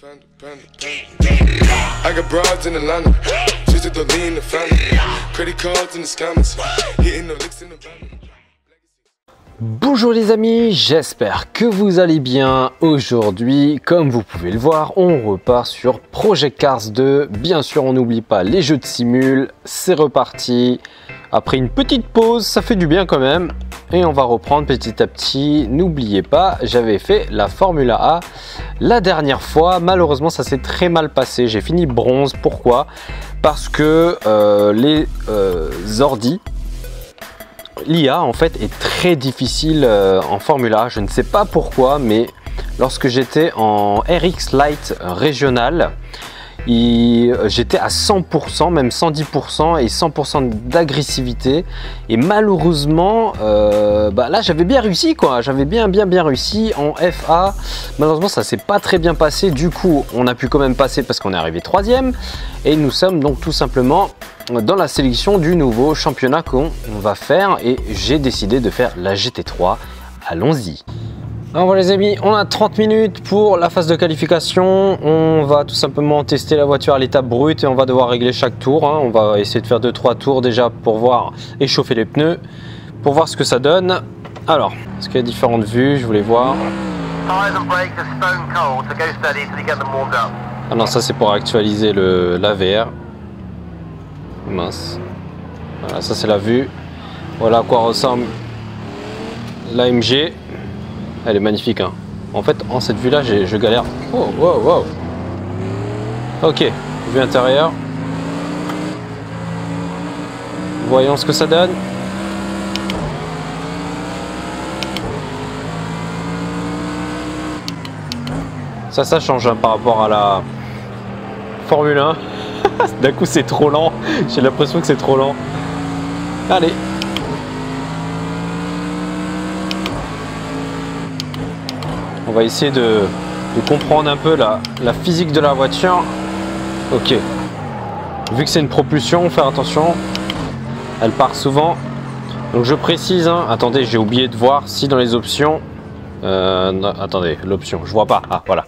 I got broads in Atlanta, just to lean the family, credit cards in the scammers, hitting the licks in the van. Bonjour les amis, j'espère que vous allez bien. Aujourd'hui, comme vous pouvez le voir, on repart sur Project Cars 2. Bien sûr, on n'oublie pas les jeux de simul, c'est reparti. Après une petite pause, ça fait du bien quand même. Et on va reprendre petit à petit. N'oubliez pas, j'avais fait la Formule A la dernière fois. Malheureusement, ça s'est très mal passé. J'ai fini bronze. Pourquoi? Parce que les ordi, l'IA en fait est très difficile en Formule A. Je ne sais pas pourquoi, mais lorsque j'étais en RX Lite régional, j'étais à 100%, même 110% et 100% d'agressivité. Et malheureusement, là j'avais bien réussi quoi. J'avais bien réussi en FA. Malheureusement, ça s'est pas très bien passé. Du coup, on a pu quand même passer parce qu'on est arrivé 3e. Et nous sommes donc tout simplement dans la sélection du nouveau championnat qu'on va faire. Et j'ai décidé de faire la GT3. Allons-y. Alors voilà les amis, on a 30 minutes pour la phase de qualification. On va tout simplement tester la voiture à l'état brut et on va devoir régler chaque tour. On va essayer de faire 2-3 tours déjà pour voir échauffer les pneus, pour voir ce que ça donne. Alors, est-ce qu'il y a différentes vues? Je voulais voir. Ah non, ça c'est pour actualiser l'AVR. Mince. Voilà, ça c'est la vue. Voilà à quoi ressemble l'AMG. Elle est magnifique hein. En fait en cette vue là je galère. Oh wow wow. Ok, vue intérieure. Voyons ce que ça donne. Ça change hein, par rapport à la Formule 1. D'un coup c'est trop lent. J'ai l'impression que c'est trop lent. Allez. On va essayer de comprendre un peu la physique de la voiture. Ok. Vu que c'est une propulsion, faire attention. Elle part souvent. Donc je précise, hein, attendez, j'ai oublié de voir si dans les options... non, attendez, l'option, je vois pas. Ah, voilà.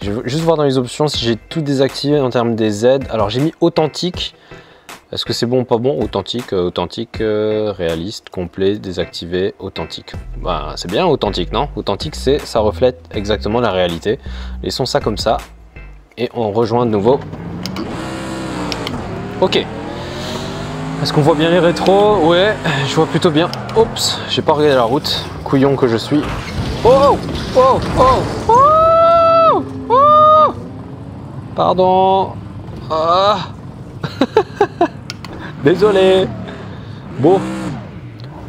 Je veux juste voir dans les options si j'ai tout désactivé en termes des aides. Alors j'ai mis authentique. Est-ce que c'est bon ou pas bon? Authentique, réaliste, complet, désactivé, authentique. Bah, c'est bien authentique, non? Authentique, ça reflète exactement la réalité. Laissons ça comme ça. Et on rejoint de nouveau. Ok. Est-ce qu'on voit bien les rétros? Ouais, je vois plutôt bien. Oups, j'ai pas regardé la route. Couillon que je suis. Oh! Oh! Oh! Oh! Oh! Pardon. Ah! Désolé. Bon,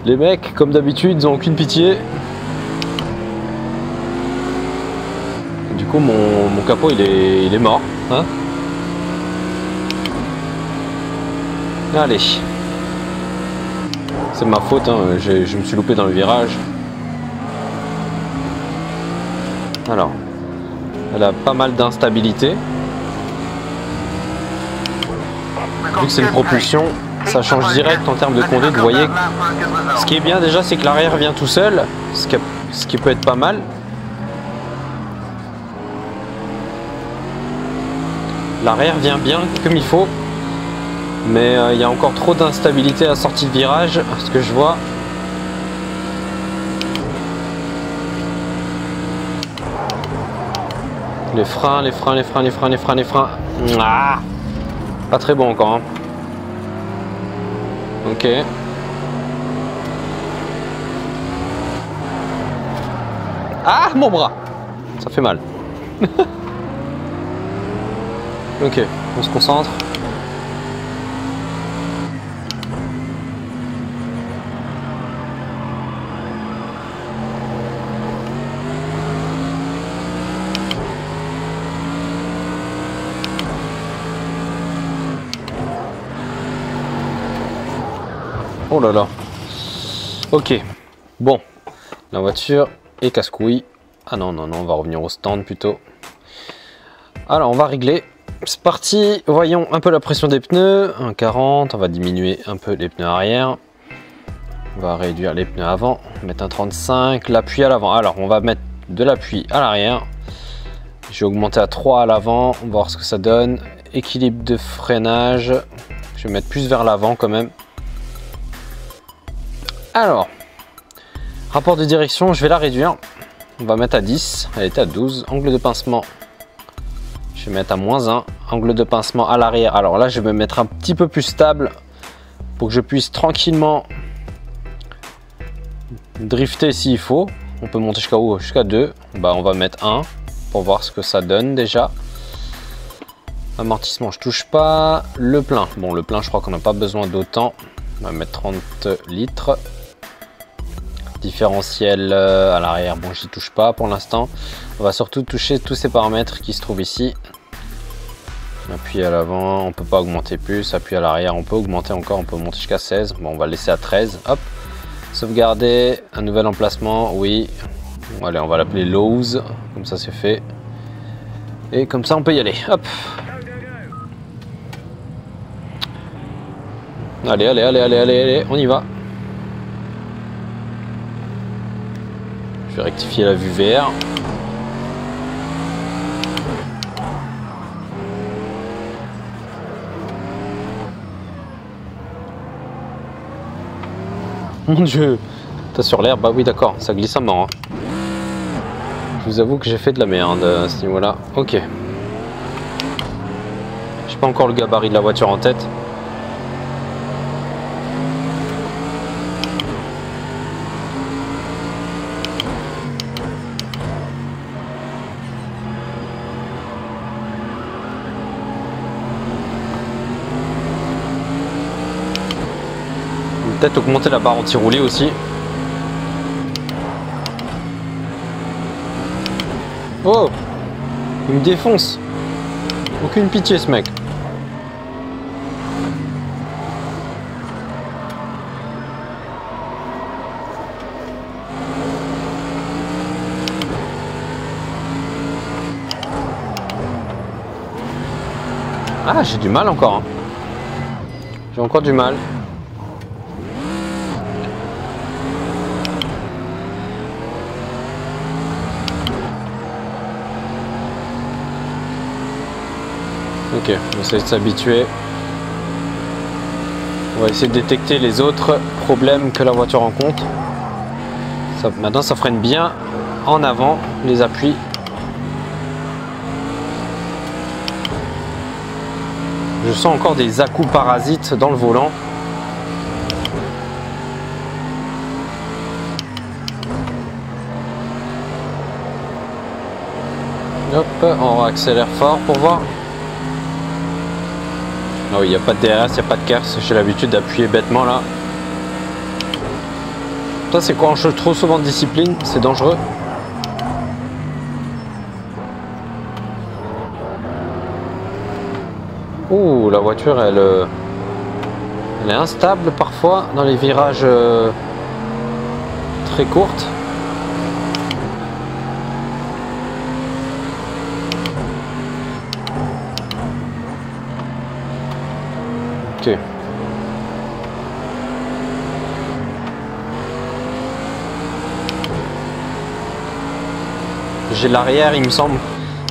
les mecs, comme d'habitude, ils n'ont aucune pitié. Du coup, mon capot, il est mort. Hein? Allez. C'est ma faute, hein. Je me suis loupé dans le virage. Alors, elle a pas mal d'instabilité. Vu que c'est une propulsion, ça change direct en termes de conduite. Vous voyez, ce qui est bien déjà, c'est que l'arrière vient tout seul, ce qui peut être pas mal. L'arrière vient bien comme il faut, mais il y a encore trop d'instabilité à la sortie de virage, ce que je vois. Les freins. Ah, pas très bon encore. Hein. Ok. Ah, mon bras. Ça fait mal. Ok, on se concentre. Oh là là. Ok. Bon. La voiture est casse-couille. Ah non, on va revenir au stand plutôt. Alors, on va régler. C'est parti. Voyons un peu la pression des pneus. 1,40. On va diminuer un peu les pneus arrière. On va réduire les pneus avant. Mettre un 35. L'appui à l'avant. Alors, on va mettre de l'appui à l'arrière. Je vais augmenter à 3 à l'avant, on va voir ce que ça donne. Équilibre de freinage, je vais mettre plus vers l'avant quand même. Alors, rapport de direction, je vais la réduire. On va mettre à 10, elle était à 12. Angle de pincement, je vais mettre à -1. Angle de pincement à l'arrière, alors là je vais me mettre un petit peu plus stable pour que je puisse tranquillement drifter s'il faut. On peut monter jusqu'à où? Jusqu'à 2. Bah, on va mettre 1 pour voir ce que ça donne déjà. Amortissement, je touche pas. Le plein, bon le plein je crois qu'on n'a pas besoin d'autant. On va mettre 30 litres. Différentiel à l'arrière, bon j'y touche pas pour l'instant. On va surtout toucher tous ces paramètres qui se trouvent ici. Appui à l'avant, on peut pas augmenter plus. Appui à l'arrière, on peut augmenter encore, on peut monter jusqu'à 16. Bon, on va le laisser à 13. Hop, sauvegarder, un nouvel emplacement, oui. Bon, allez, on va l'appeler Lowe's, comme ça c'est fait. Et comme ça on peut y aller, hop. Allez, allez, allez, allez, allez, allez, on y va. Je vais rectifier la vue VR. Mon Dieu, t'as sur l'air, bah oui d'accord, ça glisse à mort. Hein. Je vous avoue que j'ai fait de la merde à ce niveau-là. Ok. J'ai pas encore le gabarit de la voiture en tête. Peut-être augmenter la barre anti-roulée aussi. Oh, il me défonce. Aucune pitié ce mec. Ah, j'ai du mal encore. Hein. J'ai encore du mal. Ok, on va essayer de s'habituer. On va essayer de détecter les autres problèmes que la voiture rencontre. Ça, maintenant, ça freine bien en avant, les appuis. Je sens encore des à-coups parasites dans le volant. Hop, on accélère fort pour voir. Ah oui, il n'y a pas de DRS, il n'y a pas de KERS, j'ai l'habitude d'appuyer bêtement là. Ça c'est quand on change trop souvent de discipline, c'est dangereux. Ouh, la voiture elle est instable parfois dans les virages très courtes. Ok. J'ai l'arrière, il me semble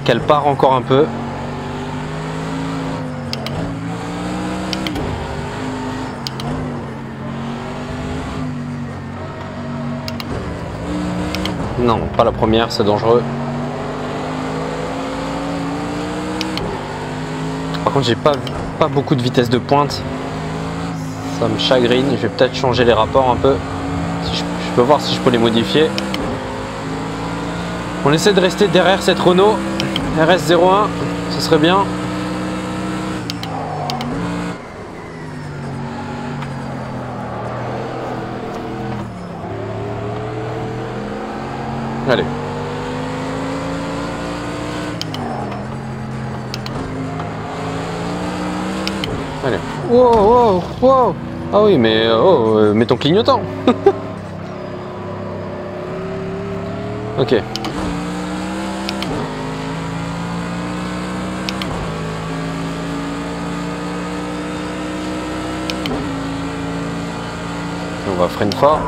qu'elle part encore un peu. Non, pas la première, c'est dangereux. Par contre, j'ai pas beaucoup de vitesse de pointe. Ça me chagrine. Je vais peut-être changer les rapports un peu. Si je peux voir si je peux les modifier. On essaie de rester derrière cette Renault RS01. Ce serait bien. Allez. Allez. Wow, wow, wow. Ah oui, mais oh, mets ton clignotant. Ok. On va freiner fort.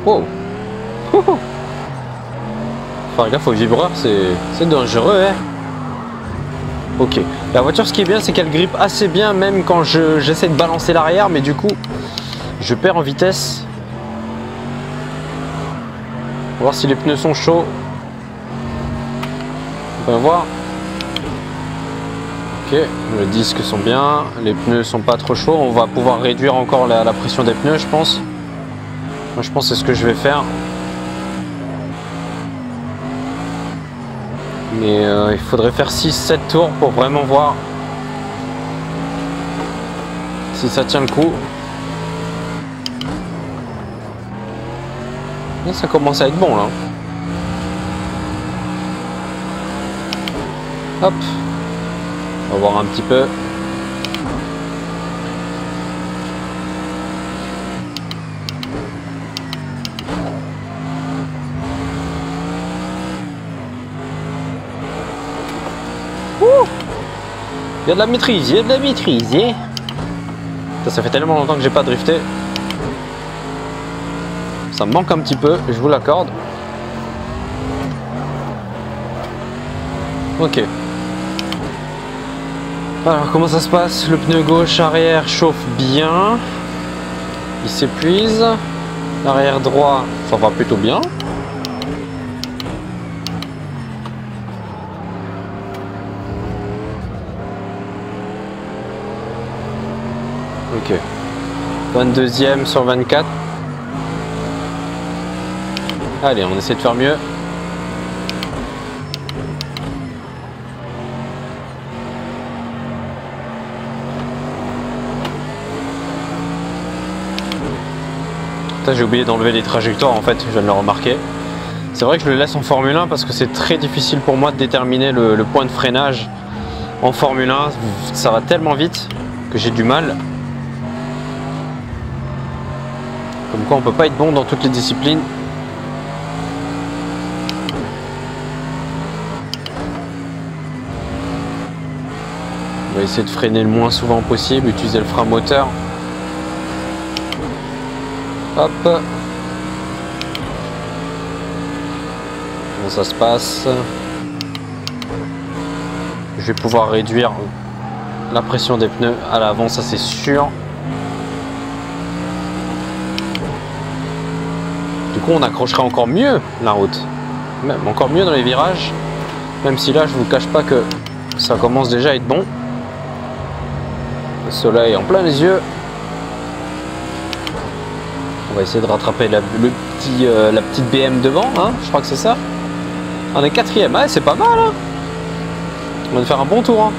Wow. Faire gaffe au vibreur, c'est dangereux, hein. Ok. La voiture, ce qui est bien, c'est qu'elle grippe assez bien, même quand j'essaie de balancer l'arrière, mais du coup, je perds en vitesse. On va voir si les pneus sont chauds. On va voir. Ok, les disques sont bien, les pneus sont pas trop chauds. On va pouvoir réduire encore la pression des pneus, je pense. Moi, je pense que c'est ce que je vais faire. Mais il faudrait faire 6-7 tours pour vraiment voir si ça tient le coup. Et ça commence à être bon là. Hop. On va voir un petit peu. Il y a de la maîtrise, il y a de la maîtrise. Ça fait tellement longtemps que j'ai pas drifté. Ça me manque un petit peu, je vous l'accorde. Ok. Alors comment ça se passe? Le pneu gauche arrière chauffe bien. Il s'épuise. L'arrière droit, ça va plutôt bien. Ok. 22e sur 24. Allez, on essaie de faire mieux. J'ai oublié d'enlever les trajectoires en fait, je viens de le remarquer. C'est vrai que je le laisse en Formule 1 parce que c'est très difficile pour moi de déterminer le point de freinage en Formule 1. Ça va tellement vite que j'ai du mal. Comme quoi on peut pas être bon dans toutes les disciplines. On va essayer de freiner le moins souvent possible, utiliser le frein moteur. Hop. Comment ça se passe? Je vais pouvoir réduire la pression des pneus à l'avant, ça c'est sûr. Du coup on accrochera encore mieux la route. Même encore mieux dans les virages. Même si là je vous cache pas que ça commence déjà à être bon. Le soleil en plein les yeux. On va essayer de rattraper la petite BM devant, hein, je crois que c'est ça. On est 4e, ah, c'est pas mal. Hein. On va faire un bon tour. Hein.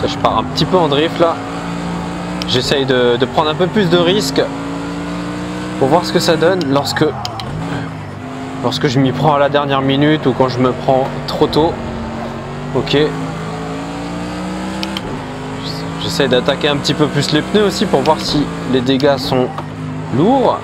Je pars un petit peu en drift là. J'essaye de prendre un peu plus de risques pour voir ce que ça donne lorsque je m'y prends à la dernière minute ou quand je me prends trop tôt. Ok. J'essaie d'attaquer un petit peu plus les pneus aussi pour voir si les dégâts sont lourds.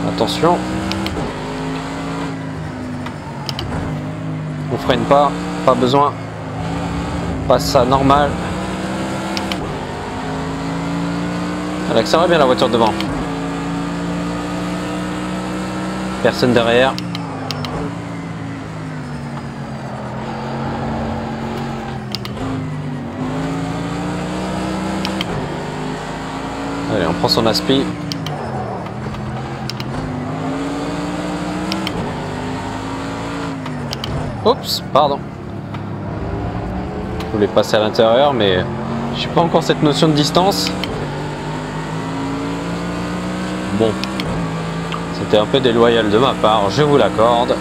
Attention. On freine pas besoin. On passe ça normal. Elle accélère bien la voiture devant. Personne derrière. Allez, on prend son aspi. Oups, pardon. Je voulais passer à l'intérieur, mais j'ai pas encore cette notion de distance. Bon, c'était un peu déloyal de ma part, je vous l'accorde.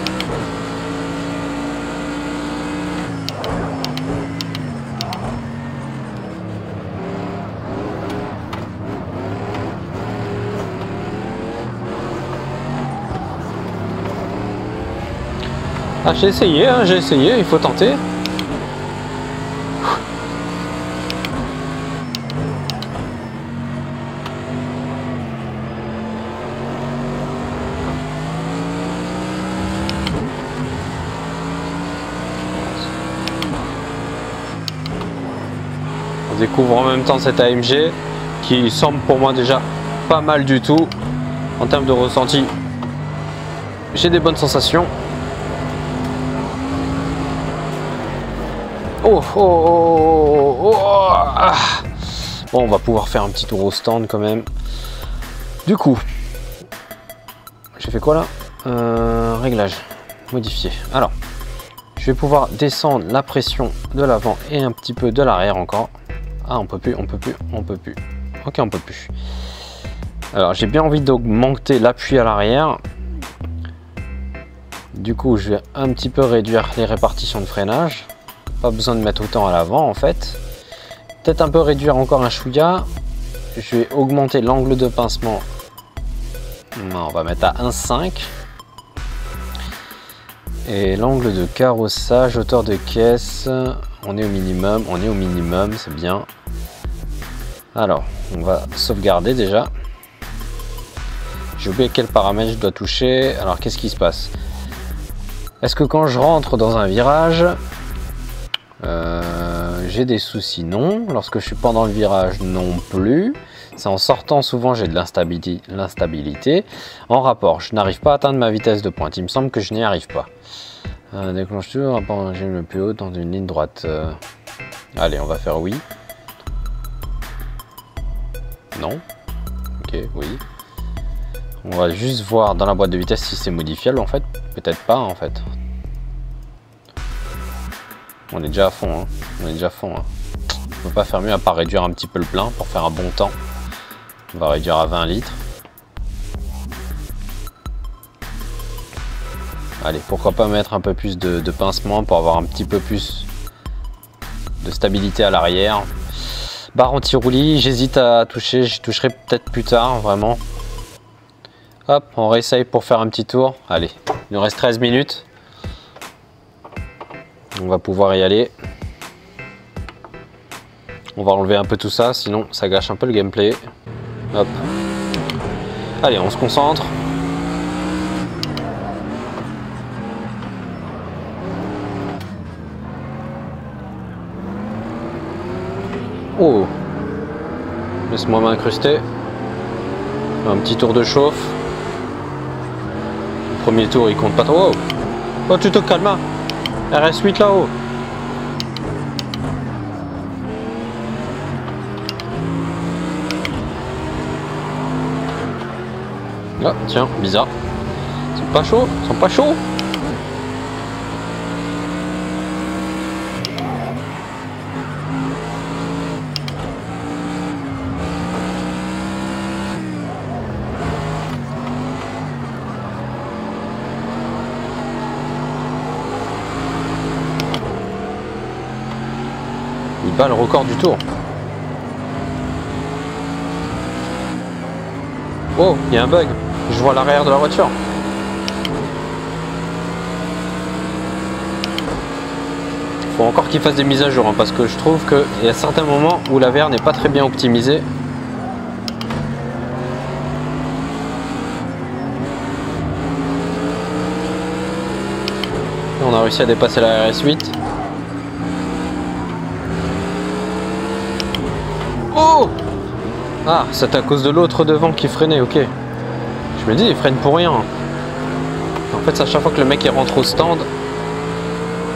Ah, j'ai essayé, il faut tenter. On découvre en même temps cette AMG qui semble pour moi déjà pas mal du tout en termes de ressenti. J'ai des bonnes sensations. Oh, oh, oh, oh, oh, ah. Bon, on va pouvoir faire un petit tour au stand quand même. Du coup, j'ai fait quoi là? Réglage, modifié. Alors, je vais pouvoir descendre la pression de l'avant et un petit peu de l'arrière encore. Ah, on peut plus, on peut plus, on peut plus. Ok, on peut plus. Alors, j'ai bien envie d'augmenter l'appui à l'arrière. Du coup, je vais un petit peu réduire les répartitions de freinage. Pas besoin de mettre autant à l'avant en fait. Peut-être un peu réduire encore un chouïa. Je vais augmenter l'angle de pincement. Non, on va mettre à 1,5. Et l'angle de carrossage, hauteur de caisse, on est au minimum, c'est bien. Alors, on va sauvegarder déjà. J'ai oublié quel paramètre je dois toucher. Alors, qu'est-ce qui se passe? Est-ce que quand je rentre dans un virage, j'ai des soucis? Non. Lorsque je suis pendant le virage, non plus. C'est en sortant souvent j'ai de l'instabilité. En rapport, je n'arrive pas à atteindre ma vitesse de pointe. Il me semble que je n'y arrive pas. Déclenche toujours rapport en régime le plus haut dans une ligne droite. Allez, on va faire oui. Non. Ok, oui. On va juste voir dans la boîte de vitesse si c'est modifiable en fait. Peut-être pas en fait. On est déjà à fond. Hein. On est déjà à fond. Hein. On peut pas faire mieux à part réduire un petit peu le plein pour faire un bon temps. On va réduire à 20 litres. Allez, pourquoi pas mettre un peu plus de pincement pour avoir un petit peu plus de stabilité à l'arrière. Barre anti-roulis, j'hésite à toucher, je toucherai peut-être plus tard, vraiment. Hop, on réessaye pour faire un petit tour. Allez, il nous reste 13 minutes. On va pouvoir y aller. On va enlever un peu tout ça, sinon ça gâche un peu le gameplay. Hop. Allez, on se concentre. Oh, laisse-moi m'incruster. Un petit tour de chauffe. Le premier tour il compte pas trop. Oh, tu te calmes. RS8 là-haut. Ah, tiens, bizarre. Ils sont pas chauds, ils sont pas chauds. Il bat le record du tour. Oh, il y a un bug. Je vois l'arrière de la voiture. Faut encore qu'il fasse des mises à jour hein, parce que je trouve qu'il y a certains moments où la VR n'est pas très bien optimisée. On a réussi à dépasser la RS8. Oh! Ah, c'est à cause de l'autre devant qui freinait, ok. Je me dis, il freine pour rien. En fait, c'est à chaque fois que le mec il rentre au stand.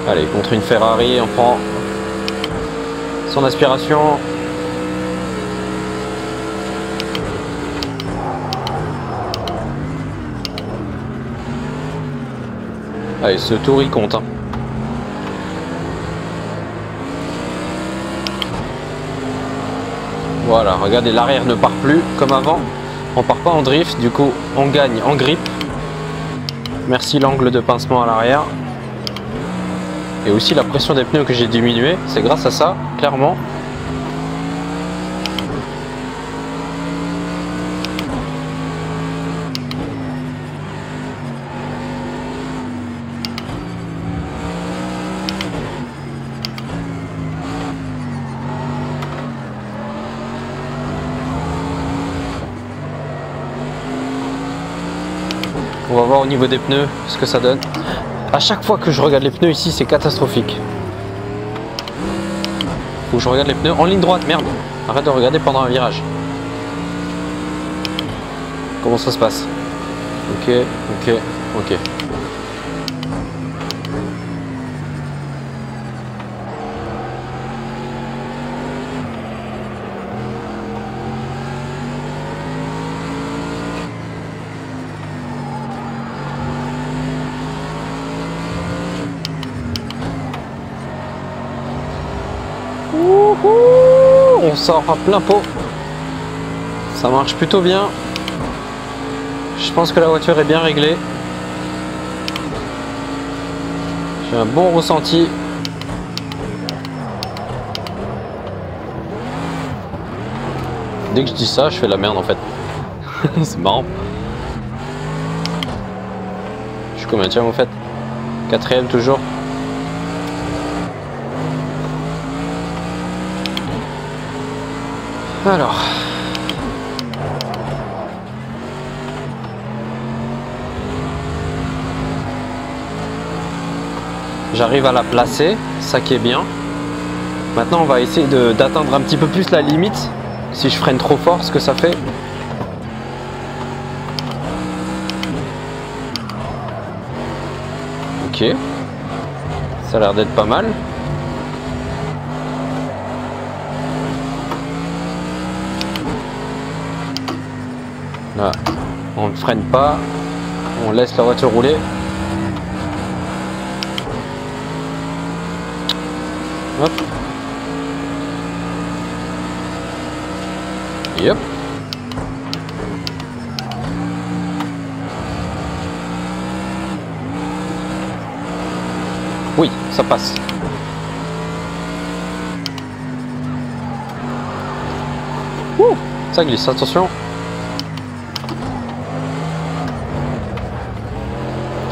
Allez, contre une Ferrari, on prend son aspiration. Allez, ce tour il compte. Hein. Voilà, regardez, l'arrière ne part plus comme avant. On part pas en drift, du coup on gagne en grip. Merci l'angle de pincement à l'arrière. Et aussi la pression des pneus que j'ai diminué, c'est grâce à ça, clairement. On va voir au niveau des pneus ce que ça donne. À chaque fois que je regarde les pneus ici, c'est catastrophique. Faut que je regarde les pneus en ligne droite, merde. Arrête de regarder pendant un virage. Comment ça se passe? Ok, ok, ok. On sort à plein pot. Ça marche plutôt bien. Je pense que la voiture est bien réglée. J'ai un bon ressenti. Dès que je dis ça, je fais de la merde en fait. C'est marrant. Je suis combien en fait? 4ème toujours. Alors. J'arrive à la placer, ça qui est bien. Maintenant on va essayer d'atteindre un petit peu plus la limite. Si je freine trop fort, ce que ça fait. Ok. Ça a l'air d'être pas mal. Là, on ne freine pas, on laisse la voiture rouler. Hop. Yep. Oui, ça passe. Ouh, ça glisse, attention.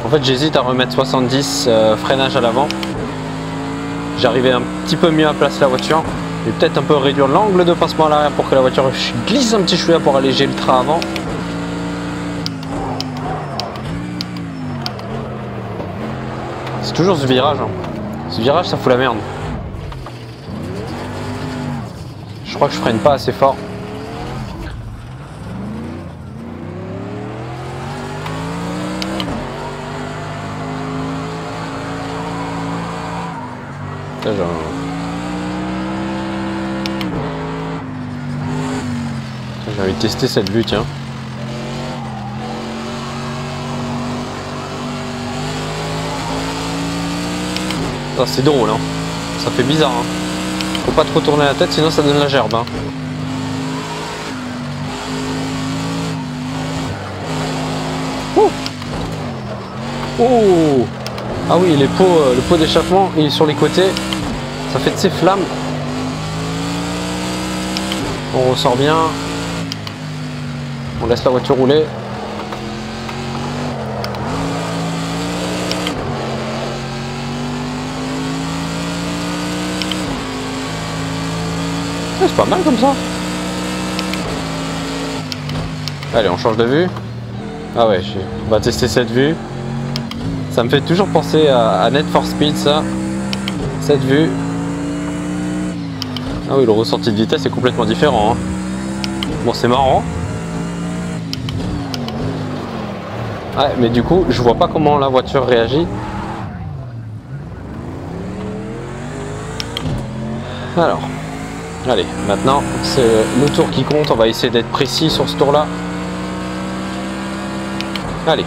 En fait, j'hésite à remettre 70 freinage à l'avant. J'arrivais un petit peu mieux à placer la voiture. Je vais peut-être un peu réduire l'angle de passement à l'arrière pour que la voiture glisse un petit chouïa pour alléger le train avant. C'est toujours ce virage. Hein. Ce virage, ça fout la merde. Je crois que je freine pas assez fort. J'ai envie de tester cette vue, tiens. Ah, c'est drôle, hein. Ça fait bizarre. Hein. Faut pas trop tourner la tête, sinon ça donne la gerbe. Hein. Oh. Oh. Ah oui, les pots, le pot d'échappement, il est sur les côtés. Ça fait de ces flammes. On ressort bien. On laisse la voiture rouler. C'est pas mal comme ça. Allez, on change de vue. Ah ouais, on va tester cette vue. Ça me fait toujours penser à Need for Speed, ça. Cette vue. Ah oui, le ressenti de vitesse est complètement différent. Hein. Bon, c'est marrant. Ouais, mais du coup, je vois pas comment la voiture réagit. Alors, allez, maintenant, c'est le tour qui compte. On va essayer d'être précis sur ce tour-là. Allez.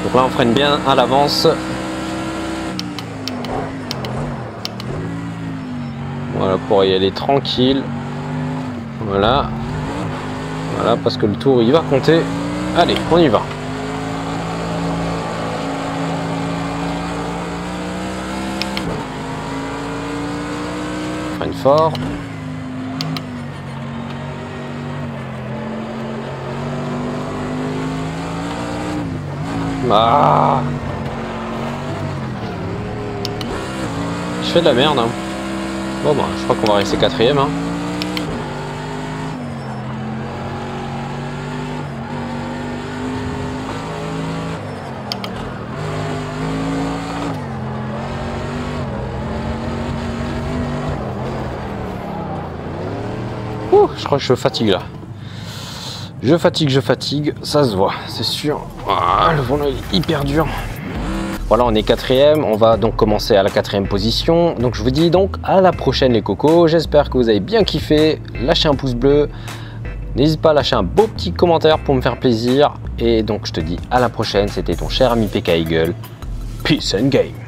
Donc là, on freine bien à l'avance. Voilà, pour y aller tranquille. Voilà. Voilà, parce que le tour, il va compter. Allez, on y va. Freine fort. Ah, je fais de la merde. Hein. Bon bah, je crois qu'on va rester 4ème. Hein. Ouh, je crois que je fatigue là. Je fatigue, ça se voit, c'est sûr. Ah, le volant est hyper dur. Voilà, on est quatrième, on va donc commencer à la quatrième position. Donc je vous dis donc à la prochaine les cocos. J'espère que vous avez bien kiffé. Lâchez un pouce bleu. N'hésite pas à lâcher un beau petit commentaire pour me faire plaisir. Et donc je te dis à la prochaine, c'était ton cher ami PK Eagle. Peace and game.